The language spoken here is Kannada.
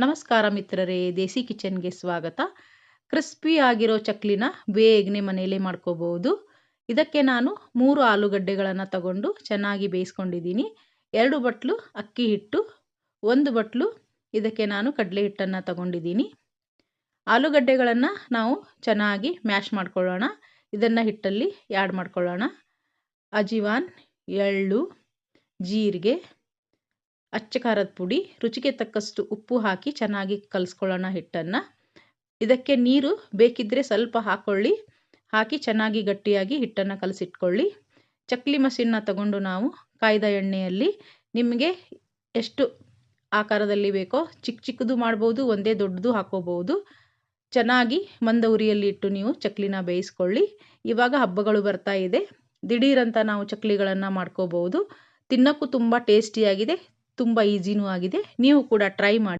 ನಮಸ್ಕಾರ ಮಿತ್ರರೇ, ದೇಸಿ ಕಿಚನ್ಗೆ ಸ್ವಾಗತ. ಕ್ರಿಸ್ಪಿ ಆಗಿರೋ ಚಕ್ಲಿನ ಬೇಗನೆ ಮನೆಯಲ್ಲೇ ಮಾಡ್ಕೋಬಹುದು. ಇದಕ್ಕೆ ನಾನು 3 ಆಲೂಗಡ್ಡೆಗಳನ್ನು ತಗೊಂಡು ಚೆನ್ನಾಗಿ ಬೇಯಿಸ್ಕೊಂಡಿದ್ದೀನಿ. 2 ಬಟ್ಲು ಅಕ್ಕಿ ಹಿಟ್ಟು, 1 ಬಟ್ಲು ಇದಕ್ಕೆ ನಾನು ಕಡಲೆ ಹಿಟ್ಟನ್ನು ತಗೊಂಡಿದ್ದೀನಿ. ಆಲೂಗಡ್ಡೆಗಳನ್ನು ನಾವು ಚೆನ್ನಾಗಿ ಮ್ಯಾಶ್ ಮಾಡ್ಕೊಳ್ಳೋಣ. ಇದನ್ನು ಹಿಟ್ಟಲ್ಲಿ ಆ್ಯಡ್ ಮಾಡ್ಕೊಳ್ಳೋಣ. ಅಜಿವಾನ್, ಎಳ್ಳು, ಜೀರಿಗೆ, ಅಚ್ಚ ಖಾರದ ಪುಡಿ, ರುಚಿಗೆ ತಕ್ಕಷ್ಟು ಉಪ್ಪು ಹಾಕಿ ಚೆನ್ನಾಗಿ ಕಲಿಸ್ಕೊಳ್ಳೋಣ ಹಿಟ್ಟನ್ನು. ಇದಕ್ಕೆ ನೀರು ಬೇಕಿದ್ದರೆ ಸ್ವಲ್ಪ ಹಾಕಿ ಚೆನ್ನಾಗಿ ಗಟ್ಟಿಯಾಗಿ ಹಿಟ್ಟನ್ನು ಕಲಸಿಟ್ಕೊಳ್ಳಿ. ಚಕ್ಲಿ ಮಷಿನ್ನ ತಗೊಂಡು ನಾವು ಕಾಯ್ದ ಎಣ್ಣೆಯಲ್ಲಿ ನಿಮಗೆ ಎಷ್ಟು ಆಕಾರದಲ್ಲಿ ಬೇಕೋ ಚಿಕ್ಕದು ಮಾಡ್ಬೋದು, ಒಂದೇ ದೊಡ್ಡದು ಹಾಕೋಬಹುದು. ಚೆನ್ನಾಗಿ ಮಂದ ಉರಿಯಲ್ಲಿ ಇಟ್ಟು ನೀವು ಚಕ್ಲಿನ ಬೇಯಿಸ್ಕೊಳ್ಳಿ. ಇವಾಗ ಹಬ್ಬಗಳು ಬರ್ತಾ ಇದೆ, ದಿಢೀರಂತ ನಾವು ಚಕ್ಲಿಗಳನ್ನು ಮಾಡ್ಕೋಬಹುದು. ತಿನ್ನೋಕ್ಕೂ ತುಂಬ ಟೇಸ್ಟಿಯಾಗಿದೆ, ತುಂಬ ಈಸಿನೂ ಆಗಿದೆ. ನೀವು ಕೂಡ ಟ್ರೈ ಮಾಡಿ.